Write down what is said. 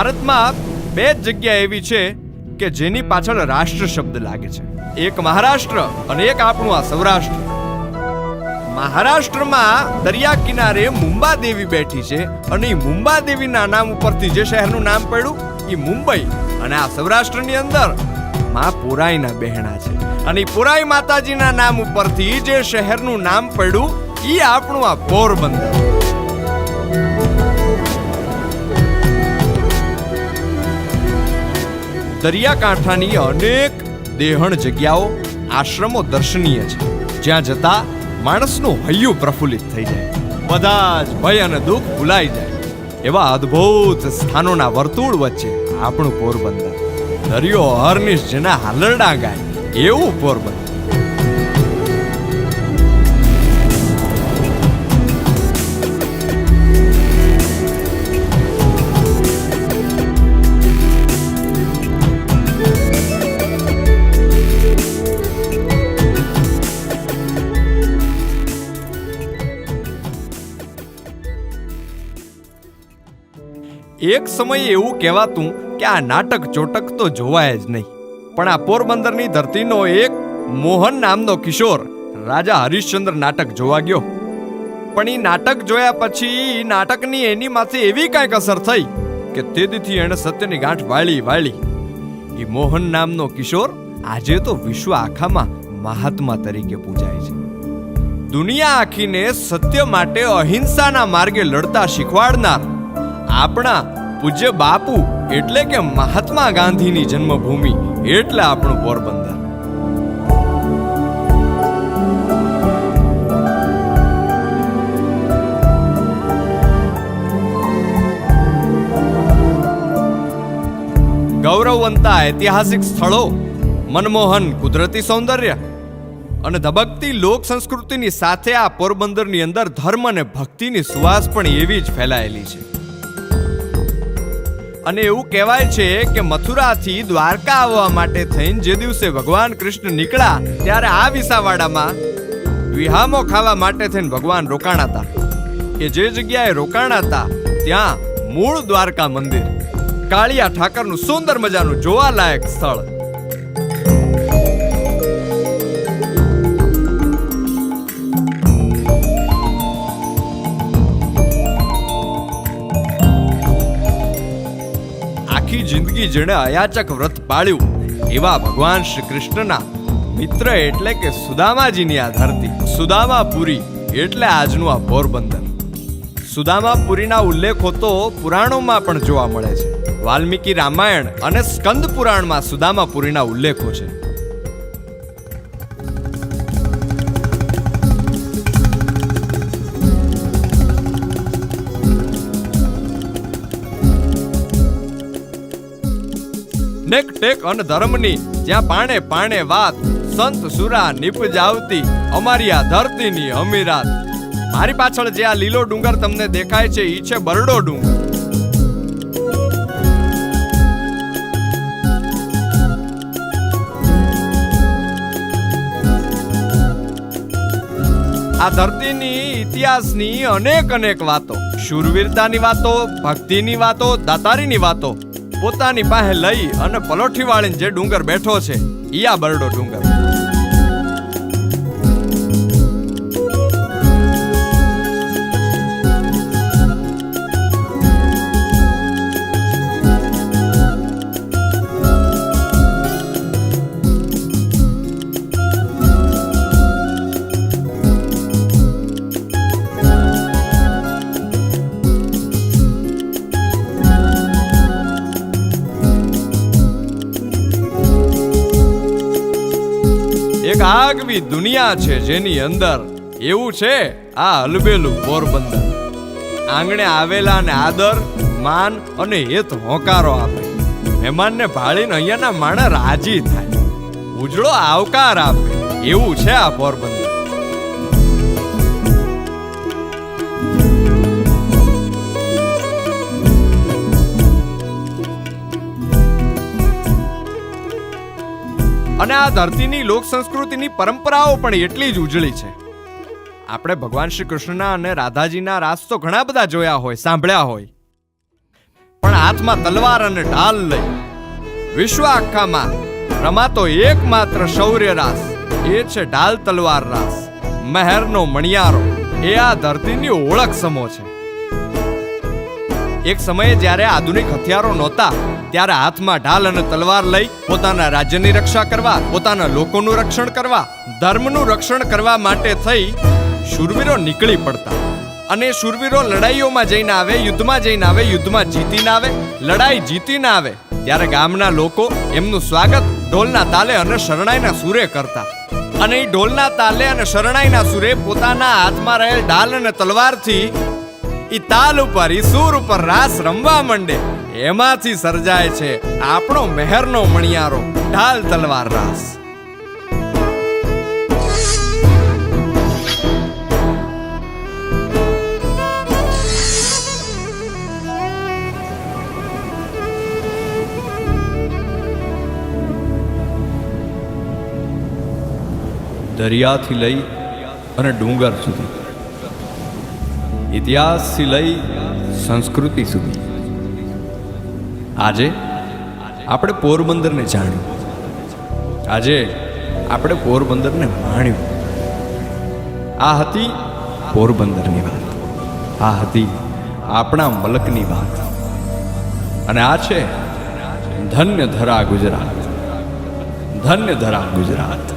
ભારતમાં બે જ જગ્યા એવી છે કે જેની પાછળ રાષ્ટ્ર શબ્દ લાગે છે. એક મહારાષ્ટ્ર અને એક આપણું આ સૌરાષ્ટ્ર. મહારાષ્ટ્રમાં દરિયા કિનારે મુંબાદેવી બેઠી છે અને એ મુંબાદેવીના નામ ઉપરથી જે શહેરનું નામ પડ્યું એ મુંબઈ. અને આ સૌરાષ્ટ્રની અંદર માં પુરાઈના બહેણા છે અને પુરાઈ માતાજીના નામ ઉપરથી જે શહેરનું નામ પડ્યું એ આપણું આ પોરબંદર. દરિયાકાંઠાની અનેક દેહણ જગ્યાઓ, આશ્રમો દર્શનીય છે, જ્યાં જતા માણસનું હૈયું પ્રફુલ્લિત થઈ જાય, બધા જ ભય અને દુઃખ ભૂલાઈ જાય. એવા અદ્ભુત સ્થાનોના વર્તુળ વચ્ચે આપણું પોરબંદર. દરિયો હરનિશ જેના હાલરડા ગાય એવું પોરબંદર. એક સમયે એવું કહેવાતું કે આ નાટક ચોટક તો જોવાય જ નહીં, પણ આ પોરબંદરની ધરતીનો એક મોહન નામનો કિશોર રાજા હરિશ્ચંદ્ર નાટક જોવા ગયો. પણ એ નાટક જોયા પછી એ નાટકની એની માથે એવી કાંઈક અસર થઈ કે તેથી એણે સત્યની ગાંઠ વાળી. એ મોહન નામનો કિશોર આજે તો વિશ્વ આખામાં મહાત્મા તરીકે પૂજાય છે. દુનિયા આખીને સત્ય માટે અહિંસાના માર્ગે લડતા શીખવાડનાર આપણા પૂજ્ય બાપુ એટલે કે મહાત્મા ગાંધીની જન્મભૂમિ એટલે આપણું પોરબંદર. ગૌરવવંતા ઐતિહાસિક સ્થળો, મનમોહન કુદરતી સૌંદર્ય અને ધબકતી લોક સંસ્કૃતિની સાથે આ પોરબંદરની અંદર ધર્મ અને ભક્તિની સુવાસ પણ એવી જ ફેલાયેલી છે. અને એવું કહેવાય છે કે મથુરાથી દ્વારકા આવવા માટે થઈને જે દિવસે ભગવાન કૃષ્ણ નીકળ્યા ત્યારે આ વિસાવાડામાં વિહામો ખાવા માટે થઈને ભગવાન રોકાણા હતા. કે જે જગ્યાએ રોકાણા હતા ત્યાં મૂળ દ્વારકા મંદિર, કાળિયા ઠાકરનું સુંદર મજાનું જોવાલાયક સ્થળ. જિંદગી જેણે અયાચક વ્રત પાળ્યું એવા ભગવાન શ્રી કૃષ્ણના મિત્ર એટલે કે સુદામાજીની આ ધરતી, સુદામાપુરી એટલે આજનું આ પોરબંદર. સુદામાપુરીના ઉલ્લેખો તો પુરાણોમાં પણ જોવા મળે છે. વાલ્મીકી રામાયણ અને સ્કંદ પુરાણમાં સુદામાપુરીના ઉલ્લેખો છે. નેક ટેક અને ધર્મની જ્યાં પાણે પાણે વાત, સંત સુરા નિપજાવતી અમારી આ ધરતીની અમીરાત. મારી પાછળ જે આ લીલો ડુંગર તમને દેખાય છે ઈ છે બરડો ડુંગર. આ ધરતીની ઇતિહાસની અનેક વાતો, શૂરવીરતાની વાતો, ભક્તિની વાતો, દાતારીની વાતો પોતાની પાસે લઈ અને પલોઠી વાળીને જે ડુંગર બેઠો છે ઈ આ બરડો ડુંગર. એક આગવી દુનિયા છે જેની અંદર એવું છે આ હલબેલું પોરબંદર. આંગણે આવેલા ને આદર, માન અને હેત હોકારો આપે. મહેમાનને ભાળીને અહીંયાના માણસ રાજી થાય, ઉજળો આવકાર આપે એવું છે આ પોરબંદર. અને આ ધરતીની લોક સંસ્કૃતિની પરંપરાઓ પણ એટલી જ ઉજળી છે. આપણે ભગવાન શ્રી કૃષ્ણના અને રાધાજીના રાસ તો ઘણા બધા જોયા હોય, સાંભળ્યા હોય, પણ હાથમાં તલવાર અને ઢાલ લઈ વિશ્વ આખામાં રમાતો એકમાત્ર શૌર્ય રાસ એ છે ઢાલ તલવાર રાસ. મહેરનો મણિયારો એ આ ધરતીની ઓળખ સમો છે. એક સમયે જ્યારે આધુનિક હથિયારો નહોતા ત્યારે હાથમાં ઢાલ અને તલવાર લઈ પોતાના રાજ્યની રક્ષા કરવા, પોતાના લોકોનું રક્ષણ કરવા, ધર્મનું રક્ષણ કરવા માટે થઈ શૂરવીરો નીકળી પડતા. અને શૂરવીરો લડાઈઓમાં જઈને આવે, યુદ્ધમાં જઈને આવે, યુદ્ધમાં જીતીને આવે, લડાઈ જીતીને આવે ત્યારે ગામના લોકો એમનું સ્વાગત ઢોલના તાલે અને શરણાઈના સૂરે કરતા. અને એ ઢોલના તાલે અને શરણાઈના સૂરે પોતાના હાથમાં રહેલ ઢાલ અને તલવારથી ઈ તાલ ઉપર, ઈ સૂર ઉપર રાસ રમવા માંડે. એમાંથી સર્જાય છે આપણો મહેરનો મણિયારો ઢાલ તલવાર રાસ. દરિયાથી લઈ અને ડુંગર સુધી, ઇતિહાસથી લઈ સંસ્કૃતિ સુધી, આજે આપણે પોરબંદરને જાણ્યું, આજે આપણે પોરબંદરને માણ્યું. આ હતી પોરબંદરની વાત, આ હતી આપણા મલકની વાત. અને આ છે ધન્ય ધરા ગુજરાત, ધન્ય ધરા ગુજરાત.